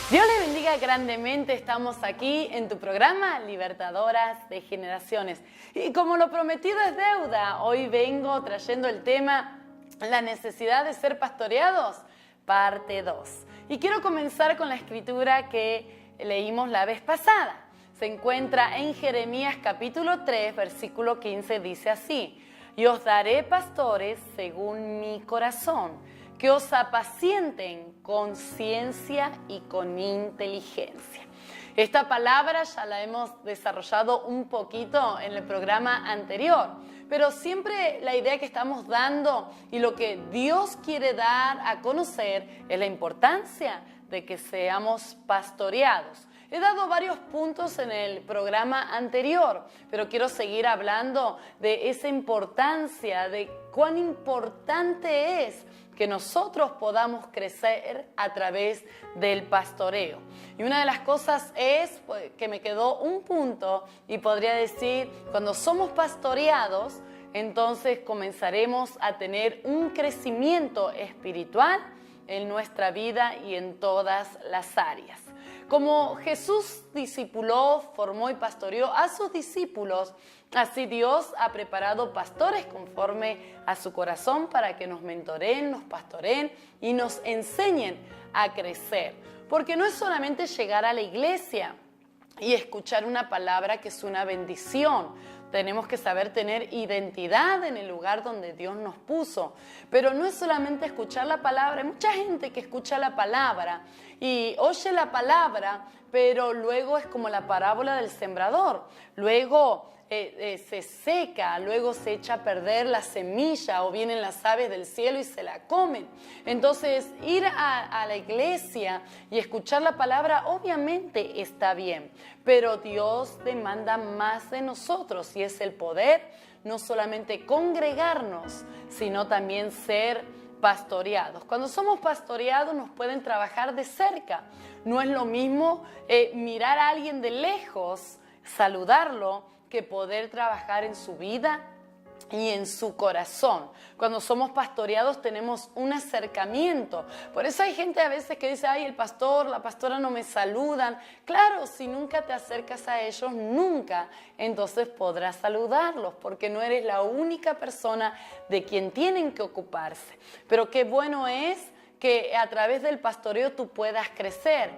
Dios les bendiga grandemente, estamos aquí en tu programa Libertadoras de Generaciones. Y como lo prometido es deuda, hoy vengo trayendo el tema La necesidad de ser pastoreados, parte 2. Y quiero comenzar con la escritura que leímos la vez pasada. Se encuentra en Jeremías capítulo 3, versículo 15, dice así: y os daré pastores según mi corazón, que os apacienten con ciencia y con inteligencia. Esta palabra ya la hemos desarrollado un poquito en el programa anterior, pero siempre la idea que estamos dando y lo que Dios quiere dar a conocer es la importancia de que seamos pastoreados. He dado varios puntos en el programa anterior, pero quiero seguir hablando de esa importancia, de cuán importante es que nosotros podamos crecer a través del pastoreo. Y una de las cosas es que me quedó un punto y podría decir, cuando somos pastoreados, entonces comenzaremos a tener un crecimiento espiritual en nuestra vida y en todas las áreas. Como Jesús discipuló, formó y pastoreó a sus discípulos, así Dios ha preparado pastores conforme a su corazón para que nos mentoreen, nos pastoreen y nos enseñen a crecer. Porque no es solamente llegar a la iglesia y escuchar una palabra que es una bendición. Tenemos que saber tener identidad en el lugar donde Dios nos puso. Pero no es solamente escuchar la palabra. Hay mucha gente que escucha la palabra y oye la palabra, pero luego es como la parábola del sembrador. Luego se seca, luego se echa a perder la semilla o vienen las aves del cielo y se la comen. Entonces, ir a la iglesia y escuchar la palabra obviamente está bien, pero Dios demanda más de nosotros y es el poder no solamente congregarnos, sino también ser pastoreados. Cuando somos pastoreados nos pueden trabajar de cerca. No es lo mismo mirar a alguien de lejos, saludarlo, que poder trabajar en su vida y en su corazón. Cuando somos pastoreados tenemos un acercamiento. Por eso hay gente a veces que dice, ay, el pastor, la pastora no me saludan. Claro, si nunca te acercas a ellos, nunca, entonces podrás saludarlos, porque no eres la única persona de quien tienen que ocuparse. Pero qué bueno es que a través del pastoreo tú puedas crecer,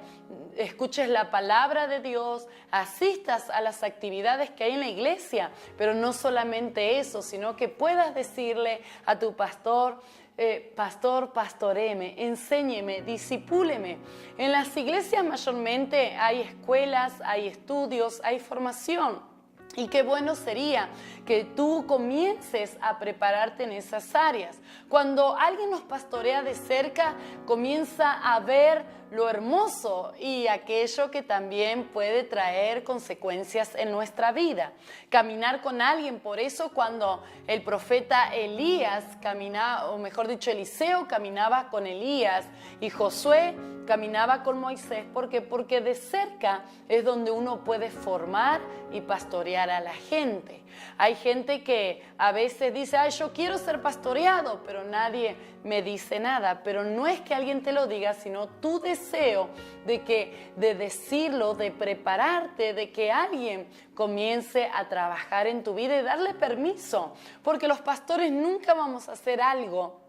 escuches la palabra de Dios, asistas a las actividades que hay en la iglesia, pero no solamente eso, sino que puedas decirle a tu pastor, pastor, pastoréeme, enséñeme, discipúleme. En las iglesias mayormente hay escuelas, hay estudios, hay formación. Y qué bueno sería que tú comiences a prepararte en esas áreas. Cuando alguien nos pastorea de cerca, comienza a ver lo hermoso y aquello que también puede traer consecuencias en nuestra vida. Caminar con alguien, por eso cuando el profeta Elías caminaba, o mejor dicho, Eliseo caminaba con Elías y Josué caminaba con Moisés, porque de cerca es donde uno puede formar y pastorear a la gente. Hay gente que a veces dice, ay, yo quiero ser pastoreado, pero nadie me dice nada. Pero no es que alguien te lo diga, sino tu deseo de decirlo, de prepararte, de que alguien comience a trabajar en tu vida y darle permiso. Porque los pastores nunca vamos a hacer algo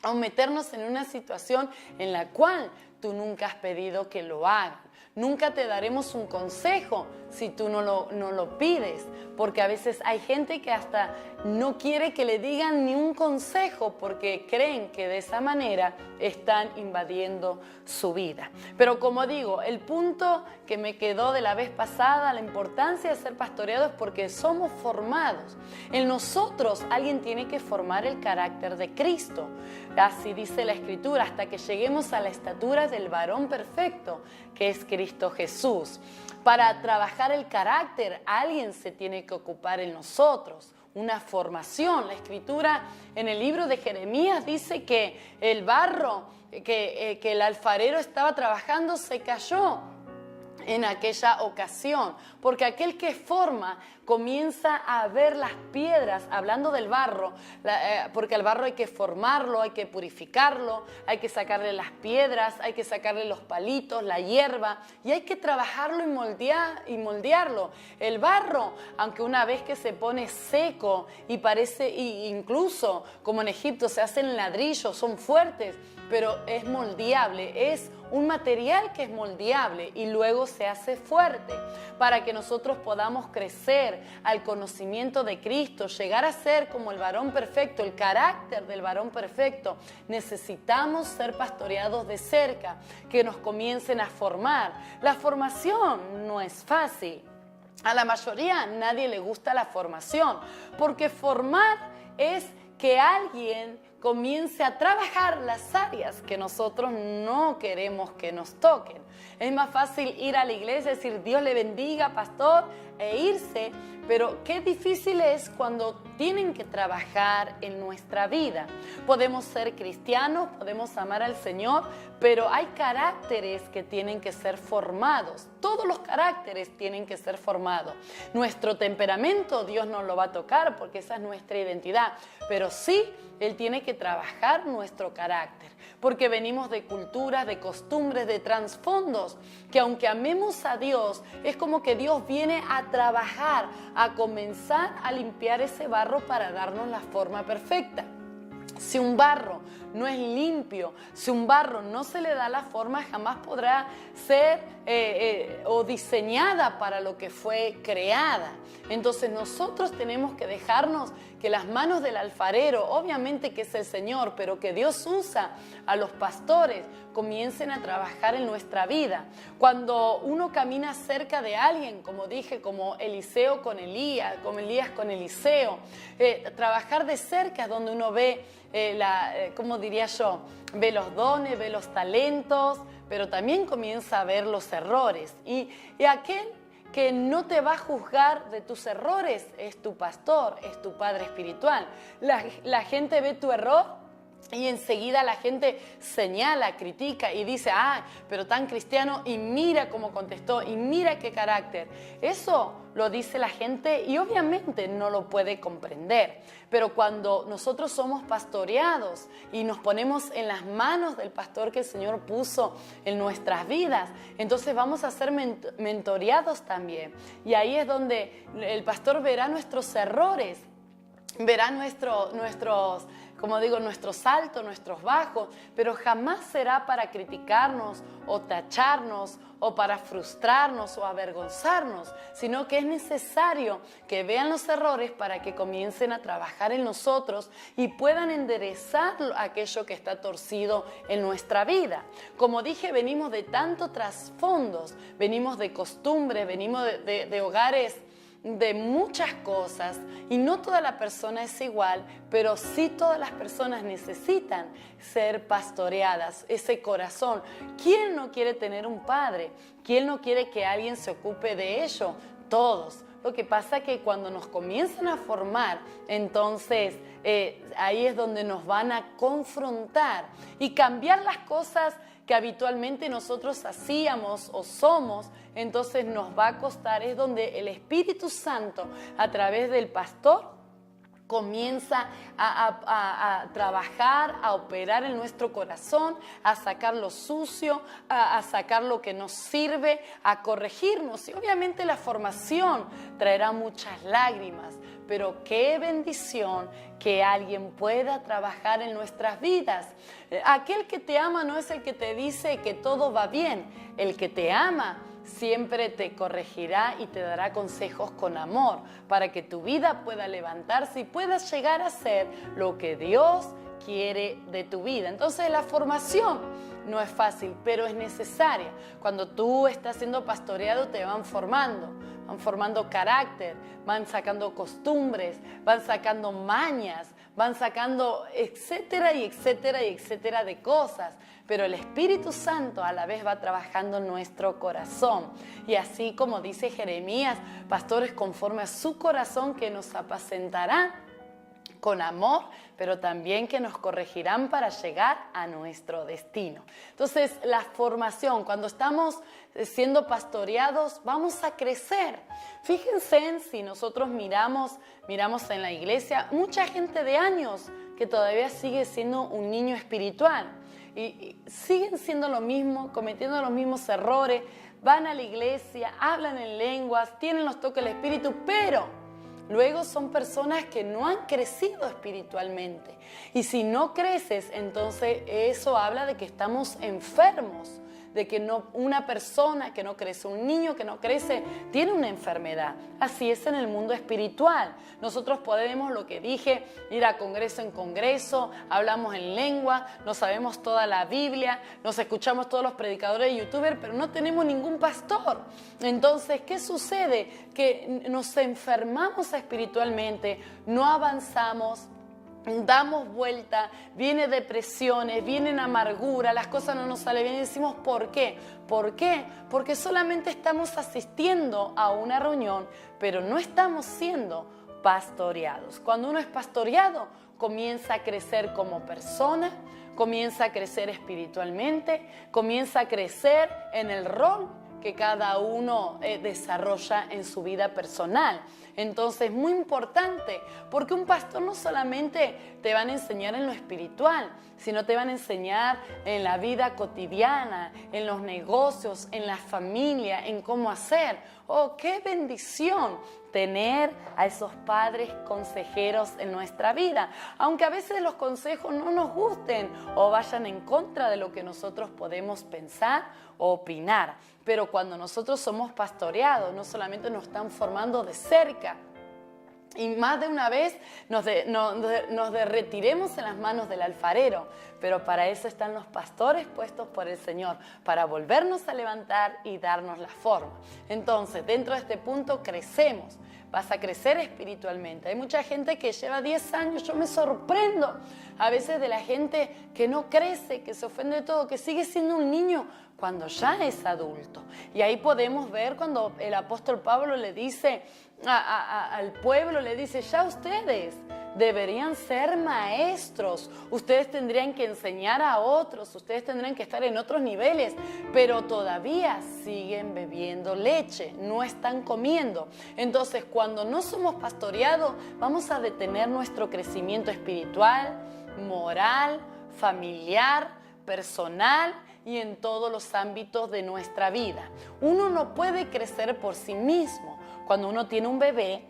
o meternos en una situación en la cual tú nunca has pedido que lo hagan. Nunca te daremos un consejo si tú no lo pides, porque a veces hay gente que hasta no quiere que le digan ni un consejo porque creen que de esa manera están invadiendo su vida. Pero como digo, el punto que me quedó de la vez pasada, la importancia de ser pastoreado es porque somos formados. En nosotros alguien tiene que formar el carácter de Cristo. Así dice la Escritura, hasta que lleguemos a la estatura del varón perfecto, que es Cristo Jesús. Para trabajar el carácter, alguien se tiene que ocupar en nosotros, una formación. La Escritura en el libro de Jeremías dice que el barro, que el alfarero estaba trabajando, se cayó. en aquella ocasión, porque aquel que forma comienza a ver las piedras, hablando del barro, porque al barro hay que formarlo, hay que purificarlo, hay que sacarle las piedras, hay que sacarle los palitos, la hierba, y hay que trabajarlo y moldearlo. El barro, aunque una vez que se pone seco y parece, incluso como en Egipto se hacen ladrillos, son fuertes, pero es moldeable, es un material que es moldeable y luego se hace fuerte para que nosotros podamos crecer al conocimiento de Cristo, llegar a ser como el varón perfecto, el carácter del varón perfecto. Necesitamos ser pastoreados de cerca, que nos comiencen a formar. La formación no es fácil. A la mayoría nadie le gusta la formación, porque formar es que alguien comience a trabajar las áreas que nosotros no queremos que nos toquen. Es más fácil ir a la iglesia y decir Dios le bendiga, pastor, e irse, pero qué difícil es cuando tienen que trabajar en nuestra vida. Podemos ser cristianos, podemos amar al Señor, pero hay caracteres que tienen que ser formados. Todos los caracteres tienen que ser formados. Nuestro temperamento Dios nos lo va a tocar porque esa es nuestra identidad, pero sí, Él tiene que trabajar nuestro carácter, porque venimos de culturas, de costumbres, de trasfondos, que aunque amemos a Dios, es como que Dios viene a trabajar, a comenzar a limpiar ese barro para darnos la forma perfecta. Si un barro no es limpio, si un barro no se le da la forma, jamás podrá ser o diseñada para lo que fue creada. Entonces nosotros tenemos que dejarnos que las manos del alfarero, obviamente que es el Señor, pero que Dios usa a los pastores, comiencen a trabajar en nuestra vida. Cuando uno camina cerca de alguien, como dije, como Eliseo con Elías, como Elías con Eliseo, trabajar de cerca es donde uno ve, ¿cómo diría yo? Ve los dones, ve los talentos, pero también comienza a ver los errores. Y aquel que no te va a juzgar de tus errores es tu pastor, es tu padre espiritual. La gente ve tu error y enseguida la gente señala, critica y dice, pero tan cristiano, y mira cómo contestó, y mira qué carácter. Eso lo dice la gente y obviamente no lo puede comprender. Pero cuando nosotros somos pastoreados y nos ponemos en las manos del pastor que el Señor puso en nuestras vidas, entonces vamos a ser mentoreados también. Y ahí es donde el pastor verá nuestros errores, verá nuestros altos, nuestros bajos, pero jamás será para criticarnos o tacharnos o para frustrarnos o avergonzarnos, sino que es necesario que vean los errores para que comiencen a trabajar en nosotros y puedan enderezar aquello que está torcido en nuestra vida. Como dije, venimos de tantos trasfondos, venimos de costumbres, venimos de hogares, de muchas cosas, y no toda la persona es igual, pero sí todas las personas necesitan ser pastoreadas, ese corazón. ¿Quién no quiere tener un padre? ¿Quién no quiere que alguien se ocupe de ello? Todos. Lo que pasa es que cuando nos comienzan a formar, entonces ahí es donde nos van a confrontar y cambiar las cosas que habitualmente nosotros hacíamos o somos, entonces nos va a costar. Es donde el Espíritu Santo, a través del pastor, comienza a trabajar, a operar en nuestro corazón, a sacar lo sucio, a sacar lo que nos sirve, a corregirnos. Y obviamente la formación traerá muchas lágrimas, pero qué bendición que alguien pueda trabajar en nuestras vidas. Aquel que te ama no es el que te dice que todo va bien. El que te ama siempre te corregirá y te dará consejos con amor para que tu vida pueda levantarse y puedas llegar a ser lo que Dios quiere de tu vida. Entonces la formación no es fácil, pero es necesaria. Cuando tú estás siendo pastoreado te van formando carácter, van sacando costumbres, van sacando mañas, van sacando etcétera y etcétera y etcétera de cosas. Pero el Espíritu Santo a la vez va trabajando en nuestro corazón. Y así como dice Jeremías, pastores conforme a su corazón que nos apacentarán con amor, pero también que nos corregirán para llegar a nuestro destino. Entonces, la formación, cuando estamos siendo pastoreados, vamos a crecer. Fíjense en si nosotros miramos en la iglesia, mucha gente de años que todavía sigue siendo un niño espiritual y siguen siendo lo mismo, cometiendo los mismos errores, van a la iglesia, hablan en lenguas, tienen los toques del Espíritu, pero luego son personas que no han crecido espiritualmente. Y si no creces, entonces eso habla de que estamos enfermos, de que una persona que no crece, un niño que no crece, tiene una enfermedad. Así es en el mundo espiritual. Nosotros podemos, lo que dije, ir a congreso en congreso, hablamos en lengua, no sabemos toda la Biblia, nos escuchamos todos los predicadores y youtubers, pero no tenemos ningún pastor. Entonces, ¿qué sucede? Que nos enfermamos espiritualmente, no avanzamos, damos vuelta, viene depresiones, vienen amargura, las cosas no nos salen bien y decimos ¿por qué? ¿Por qué? Porque solamente estamos asistiendo a una reunión, pero no estamos siendo pastoreados. Cuando uno es pastoreado, comienza a crecer como persona, comienza a crecer espiritualmente, comienza a crecer en el rol que cada uno desarrolla en su vida personal. Entonces, muy importante, porque un pastor no solamente te van a enseñar en lo espiritual, sino te van a enseñar en la vida cotidiana, en los negocios, en la familia, en cómo hacer. ¡Oh, qué bendición tener a esos padres consejeros en nuestra vida! Aunque a veces los consejos no nos gusten o vayan en contra de lo que nosotros podemos pensar o opinar. Pero cuando nosotros somos pastoreados, no solamente nos están formando de cerca, y más de una vez nos retiremos en las manos del alfarero, pero para eso están los pastores puestos por el Señor, para volvernos a levantar y darnos la forma. Entonces, dentro de este punto crecemos, vas a crecer espiritualmente. Hay mucha gente que lleva 10 años, yo me sorprendo a veces de la gente que no crece, que se ofende de todo, que sigue siendo un niño cuando ya es adulto. Y ahí podemos ver cuando el apóstol Pablo le dice al pueblo, le dice, ya ustedes deberían ser maestros, ustedes tendrían que enseñar a otros, ustedes tendrían que estar en otros niveles, pero todavía siguen bebiendo leche, no están comiendo. Entonces, cuando no somos pastoreados, vamos a detener nuestro crecimiento espiritual, moral, familiar, personal y en todos los ámbitos de nuestra vida. Uno no puede crecer por sí mismo. Cuando uno tiene un bebé,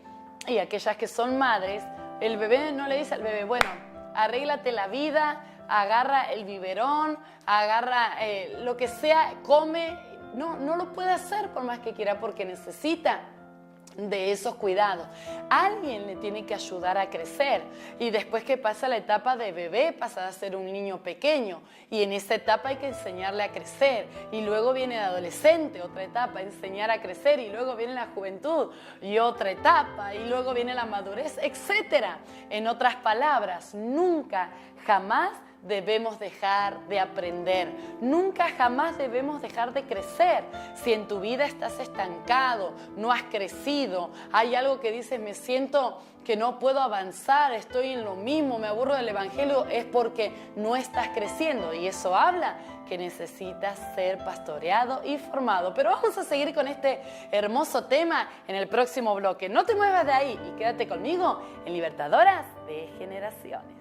y aquellas que son madres, el bebé no le dice al bebé, bueno, arréglate la vida, agarra el biberón, agarra lo que sea, come. No lo puede hacer por más que quiera, porque necesita de esos cuidados. Alguien le tiene que ayudar a crecer, y después que pasa la etapa de bebé pasa a ser un niño pequeño, y en esa etapa hay que enseñarle a crecer, y luego viene el adolescente, otra etapa, enseñar a crecer, y luego viene la juventud y otra etapa, y luego viene la madurez, etcétera. En otras palabras, nunca, jamás debemos dejar de aprender, nunca jamás debemos dejar de crecer. Si en tu vida estás estancado, no has crecido, hay algo que dices, me siento que no puedo avanzar, estoy en lo mismo, me aburro del evangelio, es porque no estás creciendo, y eso habla que necesitas ser pastoreado y formado. Pero vamos a seguir con este hermoso tema en el próximo bloque. No te muevas de ahí y quédate conmigo en Libertadoras de Generaciones.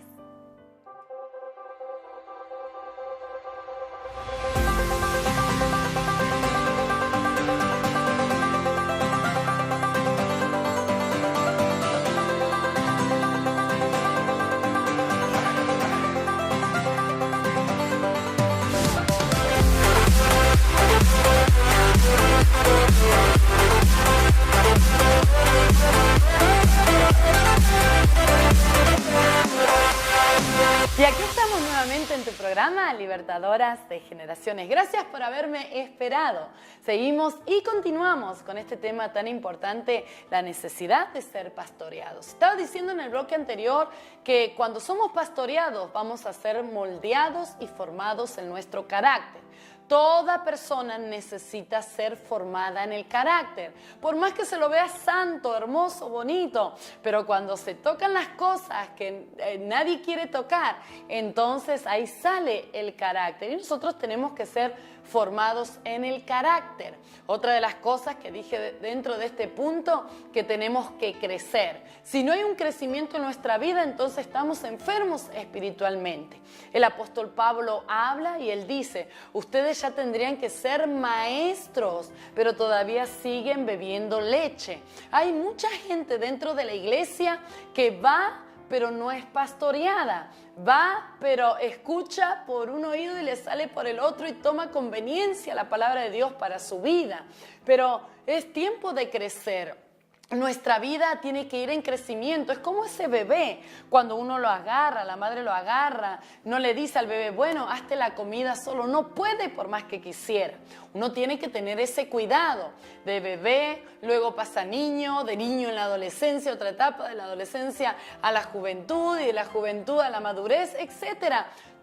Y aquí estamos nuevamente en tu programa Libertadoras de Generaciones. Gracias por haberme esperado. Seguimos y continuamos con este tema tan importante, la necesidad de ser pastoreados. Estaba diciendo en el bloque anterior que cuando somos pastoreados vamos a ser moldeados y formados en nuestro carácter. Toda persona necesita ser formada en el carácter. Por más que se lo vea santo, hermoso, bonito, pero cuando se tocan las cosas que nadie quiere tocar, entonces ahí sale el carácter. Y nosotros tenemos que ser formados en el carácter. Otra de las cosas que dije dentro de este punto, que tenemos que crecer. Si no hay un crecimiento en nuestra vida, entonces estamos enfermos espiritualmente. El apóstol Pablo habla y él dice, ustedes ya tendrían que ser maestros, pero todavía siguen bebiendo leche. Hay mucha gente dentro de la iglesia que va, pero no es pastoreada. Va, pero escucha por un oído y le sale por el otro y toma conveniencia la palabra de Dios para su vida. Pero es tiempo de crecer. Nuestra vida tiene que ir en crecimiento. Es como ese bebé, cuando uno lo agarra, la madre lo agarra, no le dice al bebé, bueno, hazte la comida solo. No puede por más que quisiera. Uno tiene que tener ese cuidado de bebé, luego pasa niño, de niño en la adolescencia, otra etapa de la adolescencia a la juventud y de la juventud a la madurez, etc.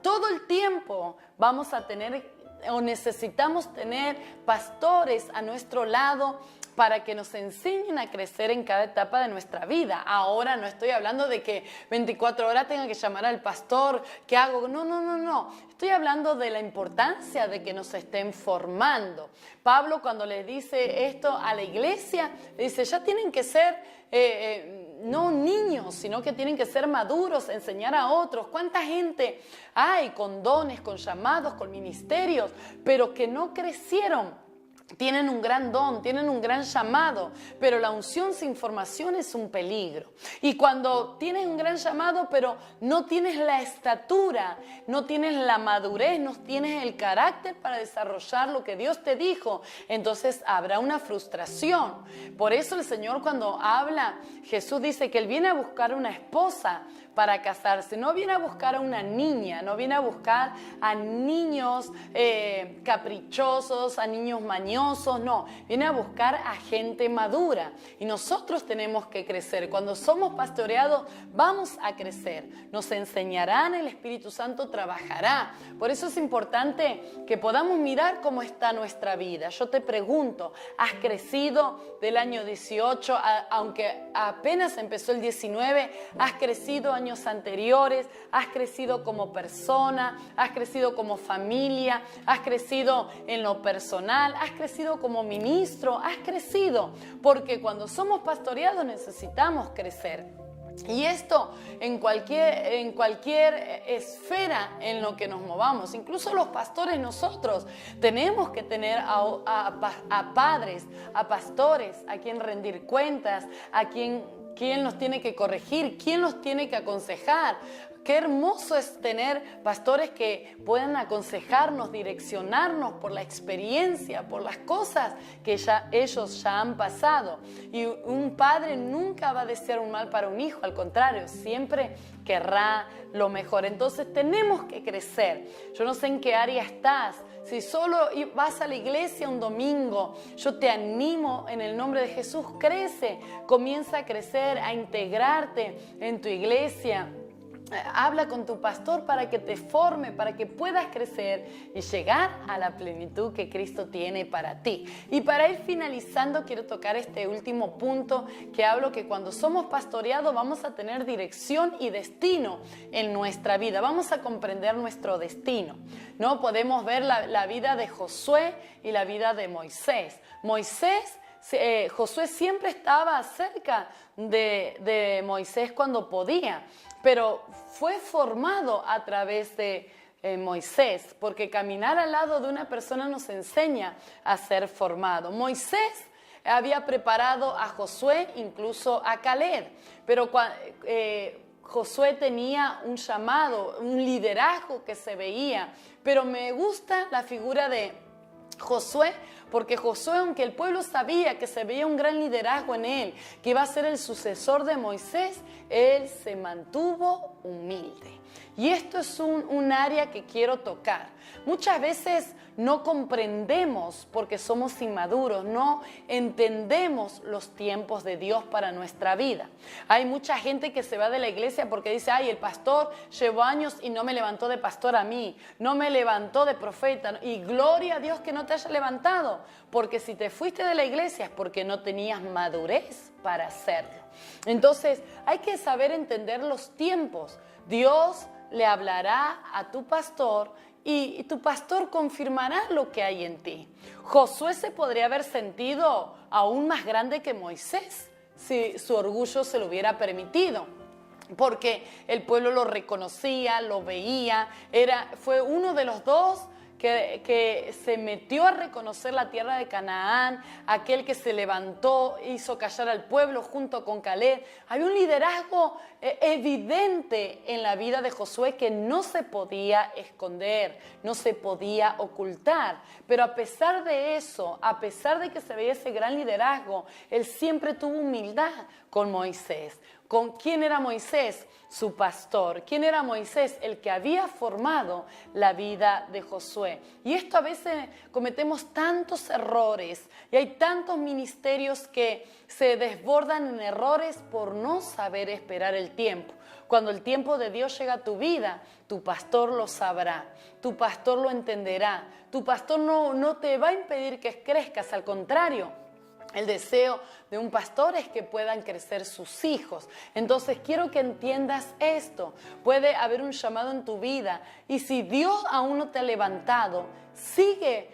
Todo el tiempo vamos a tener o necesitamos tener pastores a nuestro lado para que nos enseñen a crecer en cada etapa de nuestra vida. Ahora no estoy hablando de que 24 horas tenga que llamar al pastor, ¿qué hago? No. Estoy hablando de la importancia de que nos estén formando. Pablo, cuando le dice esto a la iglesia, le dice, ya tienen que ser no niños, sino que tienen que ser maduros, enseñar a otros. ¿Cuánta gente hay con dones, con llamados, con ministerios, pero que no crecieron? Tienen un gran don, tienen un gran llamado, pero la unción sin formación es un peligro. Y cuando tienes un gran llamado, pero no tienes la estatura, no tienes la madurez, no tienes el carácter para desarrollar lo que Dios te dijo, entonces habrá una frustración. Por eso el Señor, cuando habla, Jesús dice que Él viene a buscar una esposa para casarse. No viene a buscar a una niña, no viene a buscar a niños caprichosos, a niños mañosos, no. Viene a buscar a gente madura. Y nosotros tenemos que crecer. Cuando somos pastoreados, vamos a crecer. Nos enseñarán, el Espíritu Santo trabajará. Por eso es importante que podamos mirar cómo está nuestra vida. Yo te pregunto, ¿has crecido del año 18, aunque apenas empezó el 19, has crecido años anteriores, has crecido como persona, has crecido como familia, has crecido en lo personal, has crecido como ministro, has crecido, porque cuando somos pastoreados necesitamos crecer. Y esto en cualquier esfera en lo que nos movamos, incluso los pastores nosotros tenemos que tener a padres, a pastores, a quien rendir cuentas, a quién nos tiene que corregir, quién nos tiene que aconsejar. Qué hermoso es tener pastores que puedan aconsejarnos, direccionarnos por la experiencia, por las cosas que ellos ya han pasado. Y un padre nunca va a desear un mal para un hijo, al contrario, siempre querrá lo mejor. Entonces tenemos que crecer. Yo no sé en qué área estás. Si solo vas a la iglesia un domingo, yo te animo en el nombre de Jesús, crece, comienza a crecer, a integrarte en tu iglesia. Habla con tu pastor para que te forme, para que puedas crecer y llegar a la plenitud que Cristo tiene para ti. Y para ir finalizando, quiero tocar este último punto que hablo, que cuando somos pastoreados vamos a tener dirección y destino en nuestra vida. Vamos a comprender nuestro destino, ¿no? Podemos ver la vida de Josué y la vida de Moisés. Josué siempre estaba cerca de Moisés cuando podía, pero fue formado a través de Moisés, porque caminar al lado de una persona nos enseña a ser formado. Moisés había preparado a Josué, incluso a Caleb, pero Josué tenía un llamado, un liderazgo que se veía, pero me gusta la figura de Josué porque Josué, aunque el pueblo sabía que se veía un gran liderazgo en él, que iba a ser el sucesor de Moisés, él se mantuvo humilde. Y esto es un área que quiero tocar. Muchas veces no comprendemos porque somos inmaduros, no entendemos los tiempos de Dios para nuestra vida. Hay mucha gente que se va de la iglesia porque dice, ay, el pastor llevó años y no me levantó de pastor a mí, no me levantó de profeta. Y gloria a Dios que no te haya levantado, porque si te fuiste de la iglesia es porque no tenías madurez para hacerlo. Entonces hay que saber entender los tiempos. Dios le hablará a tu pastor y tu pastor confirmará lo que hay en ti. Josué se podría haber sentido aún más grande que Moisés si su orgullo se lo hubiera permitido, porque el pueblo lo reconocía, lo veía, fue uno de los dos que se metió a reconocer la tierra de Canaán, aquel que se levantó, hizo callar al pueblo junto con Caleb. Había un liderazgo evidente en la vida de Josué que no se podía esconder, no se podía ocultar. Pero a pesar de eso, a pesar de que se veía ese gran liderazgo, él siempre tuvo humildad con Moisés. ¿Con quién era Moisés? Su pastor. ¿Quién era Moisés? El que había formado la vida de Josué. Y esto a veces cometemos tantos errores y hay tantos ministerios que se desbordan en errores por no saber esperar el tiempo. Cuando el tiempo de Dios llega a tu vida, tu pastor lo sabrá, tu pastor lo entenderá, tu pastor no te va a impedir que crezcas, al contrario. El deseo de un pastor es que puedan crecer sus hijos. Entonces quiero que entiendas esto. Puede haber un llamado en tu vida y si Dios aún no te ha levantado, sigue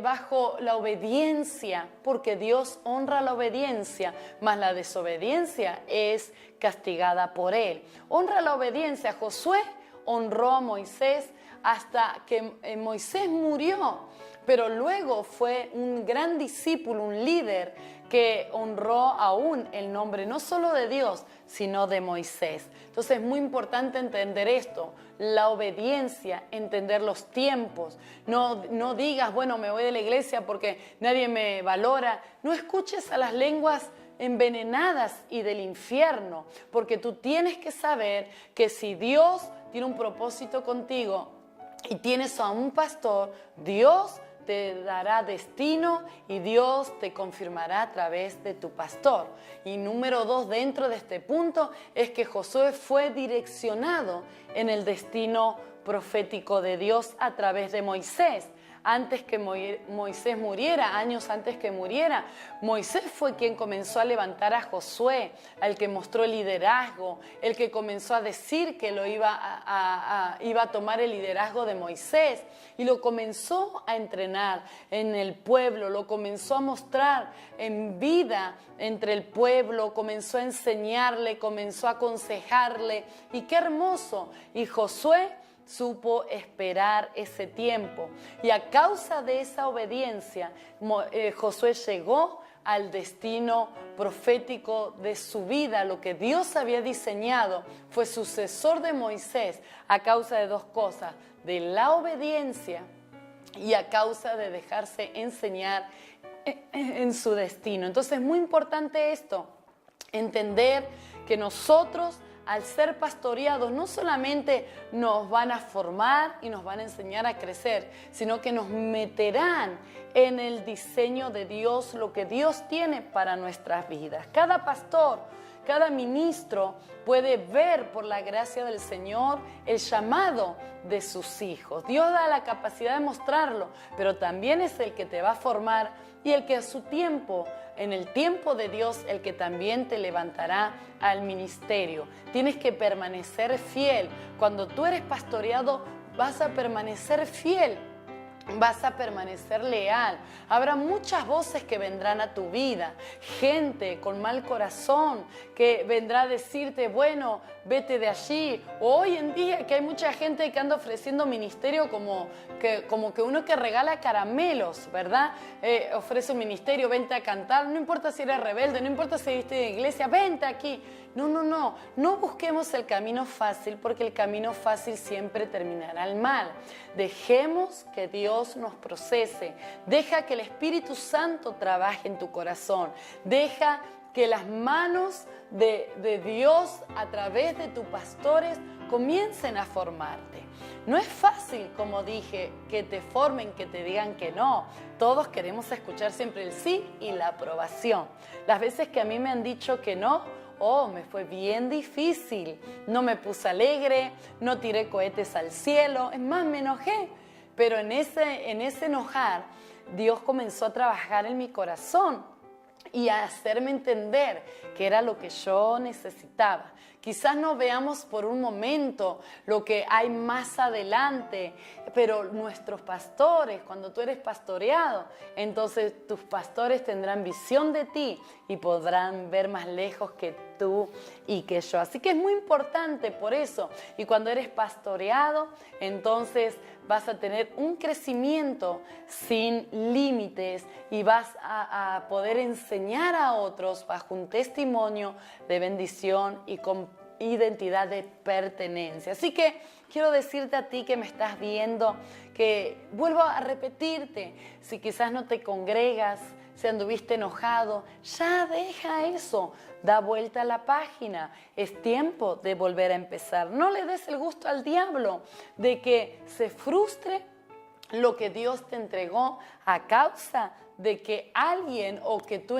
bajo la obediencia, porque Dios honra la obediencia, mas la desobediencia es castigada por Él. Honra la obediencia. Josué honró a Moisés hasta que Moisés murió. Pero luego fue un gran discípulo, un líder que honró aún el nombre no solo de Dios, sino de Moisés. Entonces es muy importante entender esto, la obediencia, entender los tiempos. No digas, bueno, me voy de la iglesia porque nadie me valora. No escuches a las lenguas envenenadas y del infierno, porque tú tienes que saber que si Dios tiene un propósito contigo y tienes a un pastor, Dios te dará destino y Dios te confirmará a través de tu pastor. Y número 2, dentro de este punto, es que Josué fue direccionado en el destino profético de Dios a través de Moisés. Antes que Moisés muriera, años antes que muriera, Moisés fue quien comenzó a levantar a Josué, al que mostró el liderazgo, el que comenzó a decir que iba a tomar el liderazgo de Moisés y lo comenzó a entrenar en el pueblo, lo comenzó a mostrar en vida entre el pueblo, comenzó a enseñarle, comenzó a aconsejarle y qué hermoso. Y Josué supo esperar ese tiempo y a causa de esa obediencia Josué llegó al destino profético de su vida. Lo que Dios había diseñado, fue sucesor de Moisés a causa de dos cosas: de la obediencia y a causa de dejarse enseñar en su destino. Entonces es muy importante esto, entender que nosotros, al ser pastoreados, no solamente nos van a formar y nos van a enseñar a crecer, sino que nos meterán en el diseño de Dios, lo que Dios tiene para nuestras vidas. Cada pastor, cada ministro puede ver por la gracia del Señor el llamado de sus hijos. Dios da la capacidad de mostrarlo, pero también es el que te va a formar y el que a su tiempo, en el tiempo de Dios, el que también te levantará al ministerio. Tienes que permanecer fiel. Cuando tú eres pastoreado, vas a permanecer fiel. Vas a permanecer leal. Habrá muchas voces que vendrán a tu vida, gente con mal corazón que vendrá a decirte, bueno, vete de allí. O hoy en día que hay mucha gente que anda ofreciendo ministerio como que uno que regala caramelos, ¿verdad? Ofrece un ministerio, vente a cantar, no importa si eres rebelde, no importa si viste de iglesia, vente aquí. No busquemos el camino fácil porque el camino fácil siempre terminará al mal. Dejemos que Dios nos procese. Deja que el Espíritu Santo trabaje en tu corazón. Deja que las manos de Dios a través de tus pastores comiencen a formarte. No es fácil, como dije, que te formen, que te digan que no. Todos queremos escuchar siempre el sí y la aprobación. Las veces que a mí me han dicho que no, me fue bien difícil. No me puse alegre, no tiré cohetes al cielo, es más, me enojé. Pero en ese enojar, Dios comenzó a trabajar en mi corazón y a hacerme entender que era lo que yo necesitaba. Quizás no veamos por un momento lo que hay más adelante, pero nuestros pastores, cuando tú eres pastoreado, entonces tus pastores tendrán visión de ti y podrán ver más lejos que tú y que yo. Así que es muy importante por eso. Y cuando eres pastoreado, entonces vas a tener un crecimiento sin límites y vas a poder enseñar a otros bajo un testimonio de bendición y con identidad de pertenencia. Así que quiero decirte a ti que me estás viendo, que vuelvo a repetirte, si quizás no te congregas, si anduviste enojado, ya deja eso, da vuelta a la página, es tiempo de volver a empezar. No le des el gusto al diablo de que se frustre lo que Dios te entregó a causa de que alguien o que tú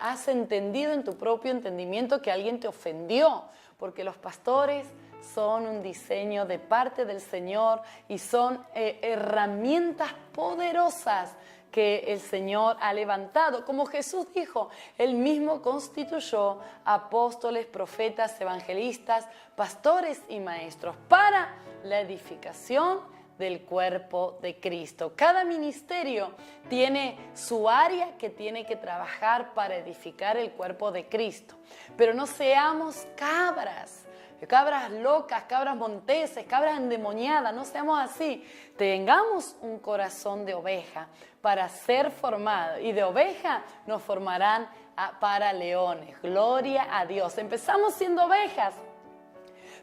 has entendido en tu propio entendimiento que alguien te ofendió, porque los pastores son un diseño de parte del Señor y son herramientas poderosas que el Señor ha levantado. Como Jesús dijo, Él mismo constituyó apóstoles, profetas, evangelistas, pastores y maestros para la edificación del cuerpo de Cristo. Cada ministerio tiene su área que tiene que trabajar para edificar el cuerpo de Cristo. Pero no seamos cabras locas, cabras monteses, cabras endemoniadas, no seamos así. Tengamos un corazón de oveja para ser formado y de oveja nos formarán para leones. Gloria a Dios. Empezamos siendo ovejas,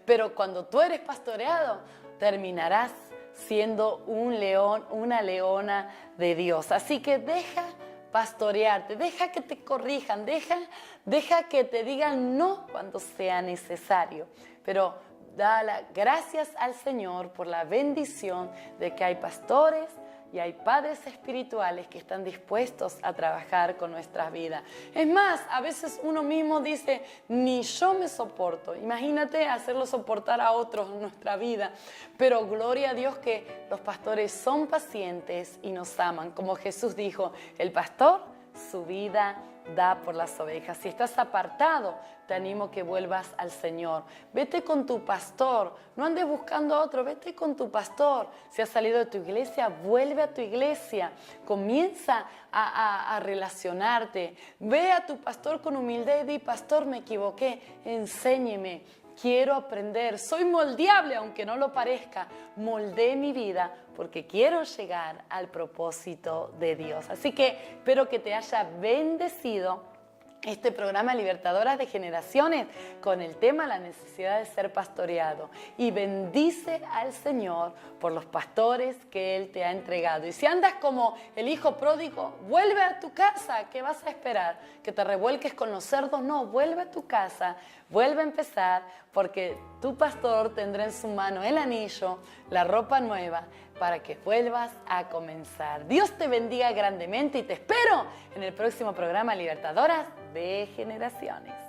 pero cuando tú eres pastoreado, terminarás siendo un león, una leona de Dios. Así que deja pastorearte, deja que te corrijan, deja que te digan no cuando sea necesario. Pero gracias al Señor por la bendición de que hay pastores y hay padres espirituales que están dispuestos a trabajar con nuestras vidas. Es más, a veces uno mismo dice, ni yo me soporto. Imagínate hacerlo soportar a otros en nuestra vida. Pero gloria a Dios que los pastores son pacientes y nos aman. Como Jesús dijo, el pastor su vida da por las ovejas. Si estás apartado, te animo que vuelvas al Señor. Vete con tu pastor, no andes buscando a otro, vete con tu pastor. Si has salido de tu iglesia, vuelve a tu iglesia. Comienza a relacionarte. Ve a tu pastor con humildad y di, pastor, me equivoqué, enséñeme. Quiero aprender, soy moldeable aunque no lo parezca, moldeé mi vida porque quiero llegar al propósito de Dios. Así que espero que te haya bendecido este programa Libertadoras de Generaciones con el tema la necesidad de ser pastoreado, y bendice al Señor por los pastores que Él te ha entregado. Y si andas como el hijo pródigo, vuelve a tu casa. ¿Qué vas a esperar? ¿Que te revuelques con los cerdos? No, vuelve a tu casa, vuelve a empezar, porque tu pastor tendrá en su mano el anillo, la ropa nueva, para que vuelvas a comenzar. Dios te bendiga grandemente y te espero en el próximo programa Libertadoras de Generaciones.